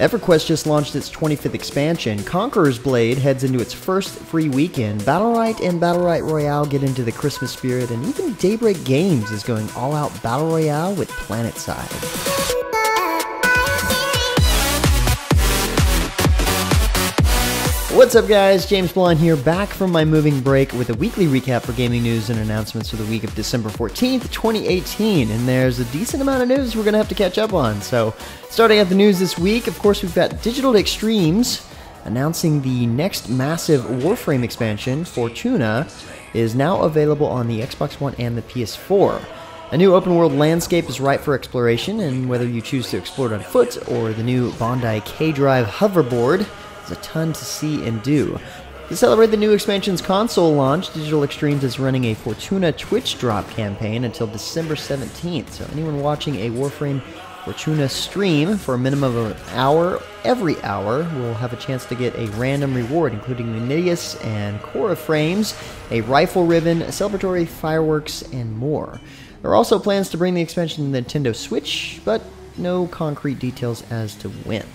EverQuest just launched its 25th expansion. Conqueror's Blade heads into its first free weekend. Battlerite and Battlerite Royale get into the Christmas spirit, and even Daybreak Games is going all-out Battle Royale with PlanetSide. What's up guys, James Blind here, back from my moving break with a weekly recap for gaming news and announcements for the week of December 14th, 2018, and there's a decent amount of news we're going to have to catch up on. So, starting at the news this week, of course we've got Digital Extremes announcing the next massive Warframe expansion, Fortuna, is now available on the Xbox One and the PS4. A new open-world landscape is ripe for exploration, and whether you choose to explore it on foot or the new Bondi K-Drive hoverboard, there's a ton to see and do. To celebrate the new expansion's console launch, Digital Extremes is running a Fortuna Twitch drop campaign until December 17th. So anyone watching a Warframe Fortuna stream for a minimum of an hour every hour will have a chance to get a random reward, including Vindictus and Cora frames, a rifle ribbon, celebratory fireworks, and more. There are also plans to bring the expansion to the Nintendo Switch, but no concrete details as to when.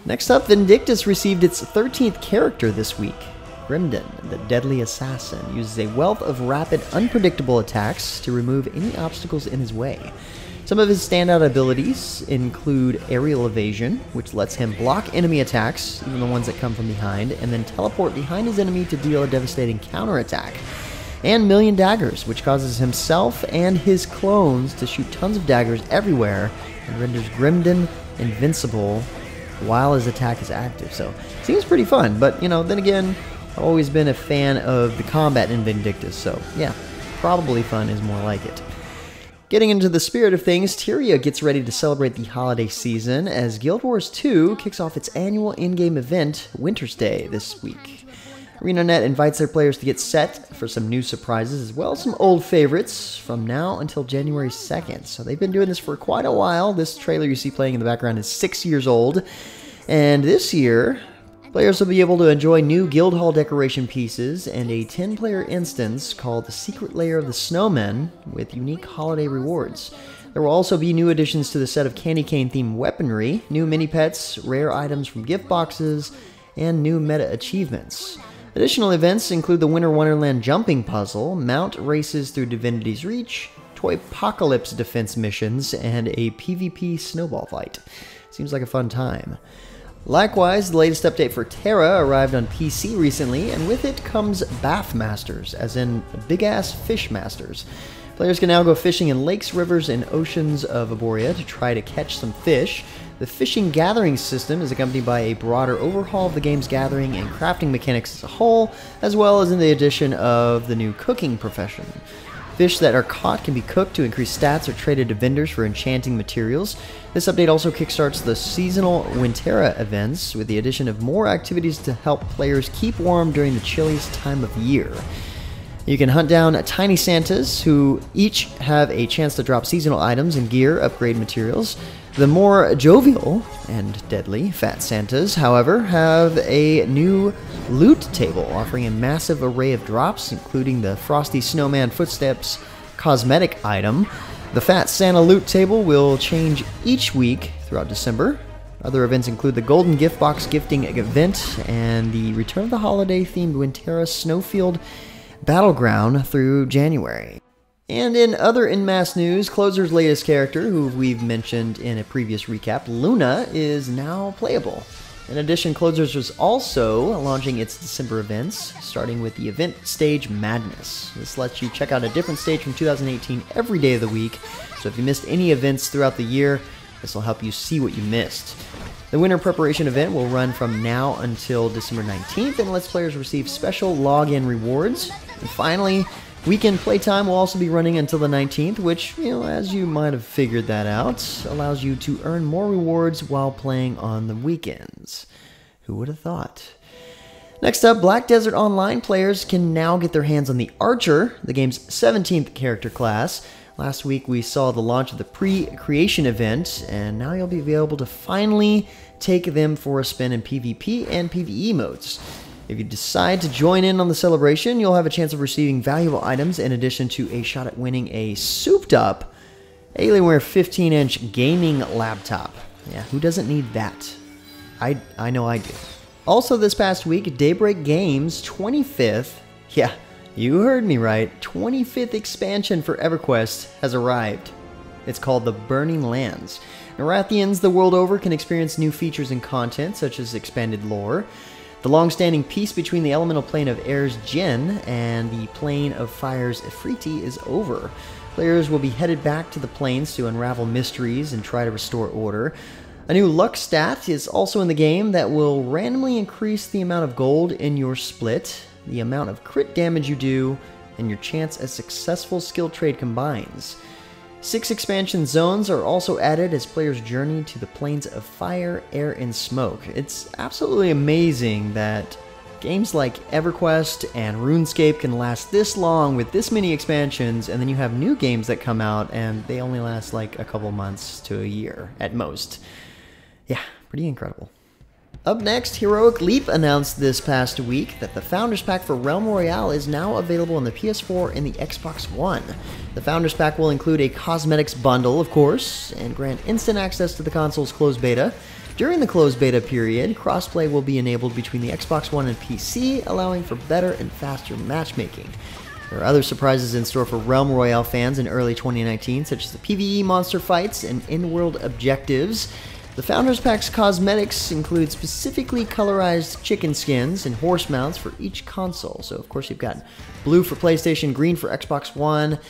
Next up, Vindictus received its 13th character this week. Grimden, the deadly assassin, uses a wealth of rapid, unpredictable attacks to remove any obstacles in his way. Some of his standout abilities include aerial evasion, which lets him block enemy attacks, even the ones that come from behind, and then teleport behind his enemy to deal a devastating counterattack. And Million Daggers, which causes himself and his clones to shoot tons of daggers everywhere and renders Grimden invincible while his attack is active. So, seems pretty fun, but, you know, then again, I've always been a fan of the combat in Vindictus, so, yeah, probably fun is more like it. Getting into the spirit of things, Tera gets ready to celebrate the holiday season as Guild Wars 2 kicks off its annual in-game event, Wintersday, this week. ArenaNet invites their players to get set for some new surprises, as well as some old favorites, from now until January 2nd. So they've been doing this for quite a while. This trailer you see playing in the background is 6 years old. And this year, players will be able to enjoy new guild hall decoration pieces and a 10-player instance called the Secret Lair of the Snowmen with unique holiday rewards. There will also be new additions to the set of candy cane-themed weaponry, new mini-pets, rare items from gift boxes, and new meta achievements. Additional events include the Winter Wonderland jumping puzzle, mount races through Divinity's Reach, Toy Apocalypse defense missions, and a PvP snowball fight. Seems like a fun time. Likewise, the latest update for Tera arrived on PC recently, and with it comes Bath Masters, as in big-ass fish masters. Players can now go fishing in lakes, rivers, and oceans of Aboria to try to catch some fish. The fishing gathering system is accompanied by a broader overhaul of the game's gathering and crafting mechanics as a whole, as well as in the addition of the new cooking profession. Fish that are caught can be cooked to increase stats or traded to vendors for enchanting materials. This update also kickstarts the seasonal Wintersday events with the addition of more activities to help players keep warm during the chilliest time of year. You can hunt down tiny Santas, who each have a chance to drop seasonal items and gear, upgrade materials. The more jovial and deadly Fat Santas, however, have a new loot table offering a massive array of drops, including the Frosty Snowman Footsteps cosmetic item. The Fat Santa loot table will change each week throughout December. Other events include the Golden Gift Box gifting event and the Return of the Holiday-themed Winterra Snowfield Battleground through January. And in other in-mass news, Closer's latest character, who we've mentioned in a previous recap, Luna, is now playable. In addition, Closers is also launching its December events, starting with the event stage Madness. This lets you check out a different stage from 2018 every day of the week, so if you missed any events throughout the year, this will help you see what you missed. The Winter Preparation event will run from now until December 19th and lets players receive special login rewards. And finally, Weekend Playtime will also be running until the 19th, which, you know, as you might have figured that out, allows you to earn more rewards while playing on the weekends. Who would have thought? Next up, Black Desert Online players can now get their hands on the Archer, the game's 17th character class. Last week we saw the launch of the pre-creation event, and now you'll be able to finally take them for a spin in PvP and PvE modes. If you decide to join in on the celebration, you'll have a chance of receiving valuable items in addition to a shot at winning a souped-up Alienware 15-inch gaming laptop. Yeah, who doesn't need that? I know I do. Also this past week, Daybreak Games' 25th, yeah, you heard me right, 25th expansion for EverQuest has arrived. It's called the Burning Lands. Narathians the world over can experience new features and content, such as expanded lore. The long-standing peace between the elemental plane of Air's Jinn and the plane of Fire's Ifriti is over. Players will be headed back to the planes to unravel mysteries and try to restore order. A new luck stat is also in the game that will randomly increase the amount of gold in your split, the amount of crit damage you do, and your chance a successful skill trade combines. 6 expansion zones are also added as players journey to the planes of fire, air, and smoke. It's absolutely amazing that games like EverQuest and RuneScape can last this long with this many expansions, and then you have new games that come out and they only last like a couple months to a year at most. Yeah, pretty incredible. Up next, Heroic Leap announced this past week that the Founders Pack for Realm Royale is now available on the PS4 and the Xbox One. The Founders Pack will include a cosmetics bundle, of course, and grant instant access to the console's closed beta. During the closed beta period, crossplay will be enabled between the Xbox One and PC, allowing for better and faster matchmaking. There are other surprises in store for Realm Royale fans in early 2019, such as the PvE monster fights and in-world objectives. The Founders Pack's cosmetics include specifically colorized chicken skins and horse mounts for each console. So, of course, you've got blue for PlayStation, green for Xbox One,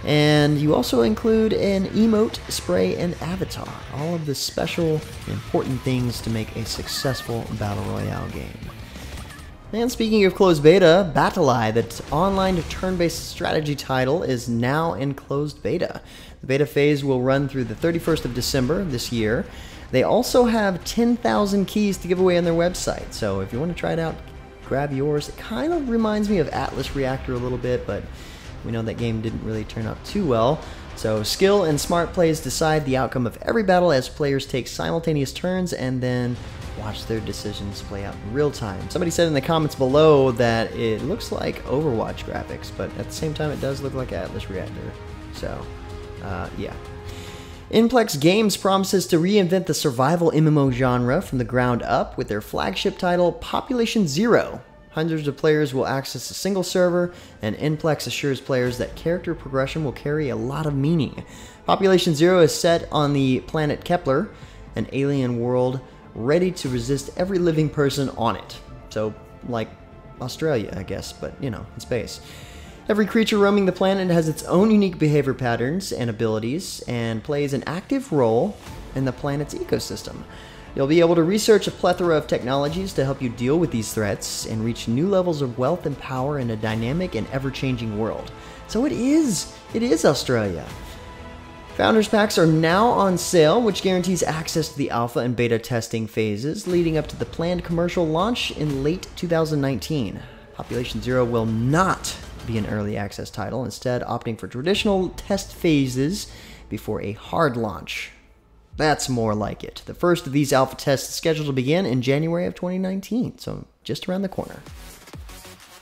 and you also include an emote, spray, and avatar. All of the special, important things to make a successful Battle Royale game. And speaking of closed beta, BATALJ, that online turn-based strategy title, is now in closed beta. The beta phase will run through the 31st of December this year. They also have 10,000 keys to give away on their website, so if you want to try it out, grab yours. It kind of reminds me of Atlas Reactor a little bit, but we know that game didn't really turn out too well. So skill and smart plays decide the outcome of every battle as players take simultaneous turns and then watch their decisions play out in real time. Somebody said in the comments below that it looks like Overwatch graphics, but at the same time it does look like Atlas Reactor. So, yeah. Inplex Games promises to reinvent the survival MMO genre from the ground up with their flagship title, Population Zero. Hundreds of players will access a single server, and Inplex assures players that character progression will carry a lot of meaning. Population Zero is set on the planet Kepler, an alien world ready to resist every living person on it. So, like Australia, I guess, but, you know, in space. Every creature roaming the planet has its own unique behavior patterns and abilities, and plays an active role in the planet's ecosystem. You'll be able to research a plethora of technologies to help you deal with these threats and reach new levels of wealth and power in a dynamic and ever-changing world. So it is Australia. Founders Packs are now on sale, which guarantees access to the alpha and beta testing phases, leading up to the planned commercial launch in late 2019. Population Zero will not be an early access title, instead opting for traditional test phases before a hard launch. That's more like it. The first of these alpha tests is scheduled to begin in January of 2019, so just around the corner.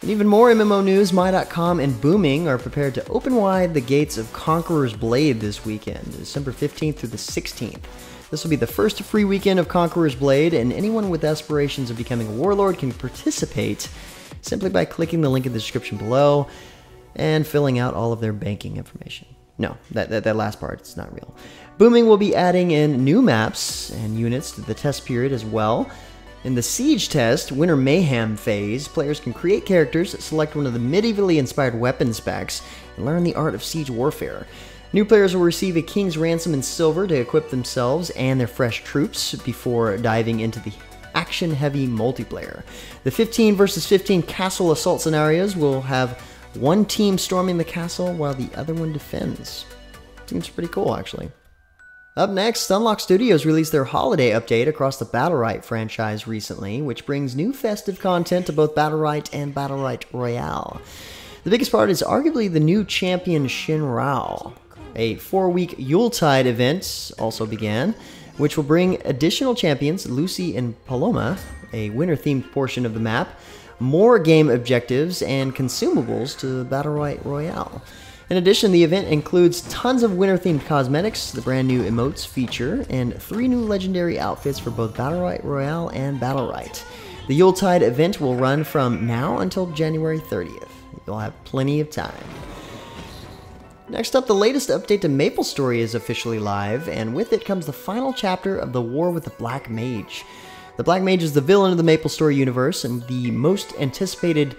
And even more MMO news, My.com and Booming are prepared to open wide the gates of Conqueror's Blade this weekend, December 15th through the 16th. This will be the first free weekend of Conqueror's Blade, and anyone with aspirations of becoming a warlord can participate simply by clicking the link in the description below and filling out all of their banking information. No, that last part is not real. Booming will be adding in new maps and units to the test period as well. In the Siege test, Winter Mayhem phase, players can create characters, select one of the medievally inspired weapon specs, and learn the art of siege warfare. New players will receive a King's Ransom in silver to equip themselves and their fresh troops before diving into the action-heavy multiplayer. The 15 versus 15 castle assault scenarios will have one team storming the castle while the other one defends. Seems pretty cool, actually. Up next, Unlock Studios released their holiday update across the Battlerite franchise recently, which brings new festive content to both Battlerite and Battlerite Royale. The biggest part is arguably the new champion Shin Rao. A 4-week Yuletide event also began, which will bring additional champions, Lucy and Paloma, a winter-themed portion of the map, more game objectives, and consumables to Battlerite Royale. In addition, the event includes tons of winter-themed cosmetics, the brand new emotes feature, and 3 new legendary outfits for both Battlerite Royale and Battlerite. The Yuletide event will run from now until January 30th. You'll have plenty of time. Next up, the latest update to MapleStory is officially live, and with it comes the final chapter of the War with the Black Mage. The Black Mage is the villain of the MapleStory universe, and the most anticipated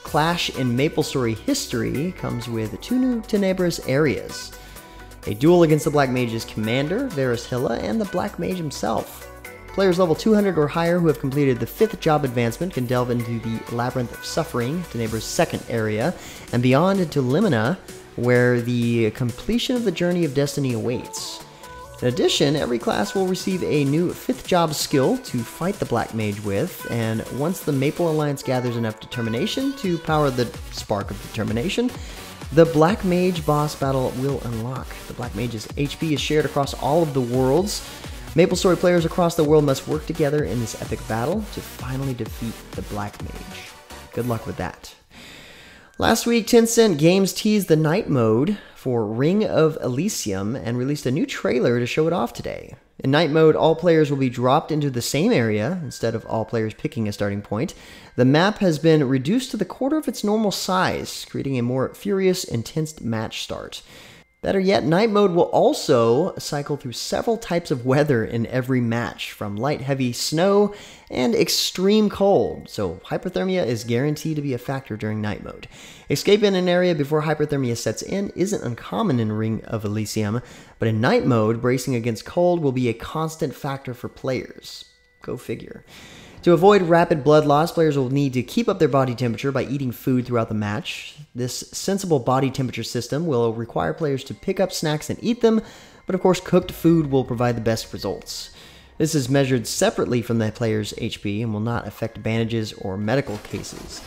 clash in MapleStory history comes with 2 new Tenebrous areas. A duel against the Black Mage's commander, Varishilla, and the Black Mage himself. Players level 200 or higher who have completed the 5th job advancement can delve into the Labyrinth of Suffering, Tenebra's 2nd area, and beyond into Limina, where the completion of the Journey of Destiny awaits. In addition, every class will receive a new 5th job skill to fight the Black Mage with, and once the Maple Alliance gathers enough determination to power the Spark of Determination, the Black Mage boss battle will unlock. The Black Mage's HP is shared across all of the worlds. MapleStory players across the world must work together in this epic battle to finally defeat the Black Mage. Good luck with that. Last week, Tencent Games teased the night mode for Ring of Elysium and released a new trailer to show it off today. In night mode, all players will be dropped into the same area instead of all players picking a starting point. The map has been reduced to the quarter of its normal size, creating a more furious, intense match start. Better yet, night mode will also cycle through several types of weather in every match, from light heavy snow and extreme cold, so hypothermia is guaranteed to be a factor during night mode. Escape in an area before hypothermia sets in isn't uncommon in Ring of Elysium, but in night mode, bracing against cold will be a constant factor for players. Go figure. To avoid rapid blood loss, players will need to keep up their body temperature by eating food throughout the match. This sensible body temperature system will require players to pick up snacks and eat them, but of course cooked food will provide the best results. This is measured separately from the player's HP and will not affect bandages or medical cases.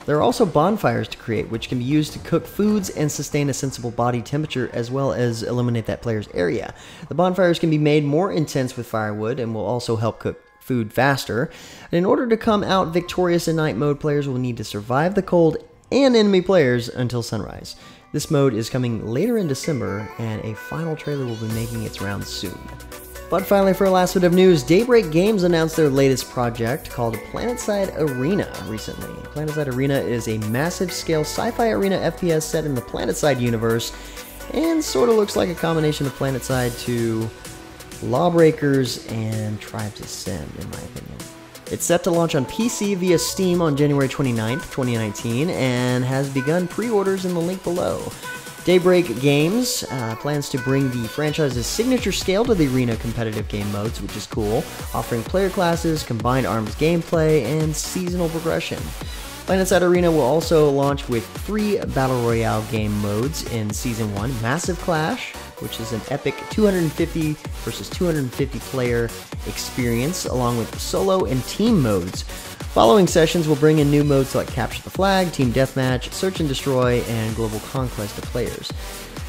There are also bonfires to create, which can be used to cook foods and sustain a sensible body temperature, as well as eliminate that player's area. The bonfires can be made more intense with firewood and will also help cook food faster. And in order to come out victorious in night mode, players will need to survive the cold and enemy players until sunrise. This mode is coming later in December, and a final trailer will be making its rounds soon. But finally, for a last bit of news, Daybreak Games announced their latest project called PlanetSide Arena recently. PlanetSide Arena is a massive scale sci-fi arena FPS set in the PlanetSide universe, and sort of looks like a combination of PlanetSide to Lawbreakers and Tribes Ascend, in my opinion. It's set to launch on PC via Steam on January 29th, 2019, and has begun pre-orders in the link below. Daybreak Games plans to bring the franchise's signature scale to the arena competitive game modes, which is cool, offering player classes, combined arms gameplay, and seasonal progression. PlanetSide Arena will also launch with 3 Battle Royale game modes in Season 1, Massive Clash, which is an epic 250 versus 250 player experience, along with solo and team modes. Following sessions will bring in new modes like Capture the Flag, Team Deathmatch, Search and Destroy, and Global Conquest to players.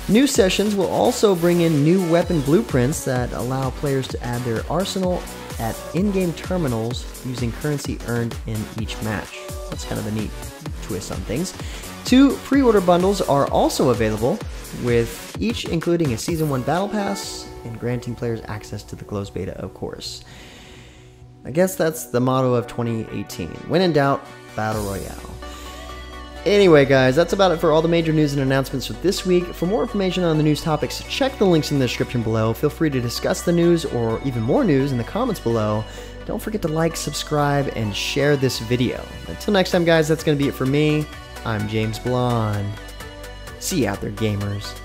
New sessions will also bring in new weapon blueprints that allow players to add their arsenal at in-game terminals using currency earned in each match. That's kind of a neat twist on things. 2 pre-order bundles are also available, with each including a Season 1 Battle Pass and granting players access to the closed beta, of course. I guess that's the motto of 2018. When in doubt, Battle Royale. Anyway, guys, that's about it for all the major news and announcements for this week. For more information on the news topics, check the links in the description below. Feel free to discuss the news or even more news in the comments below. Don't forget to like, subscribe, and share this video. Until next time, guys, that's going to be it for me. I'm James Blonde. See you out there, gamers.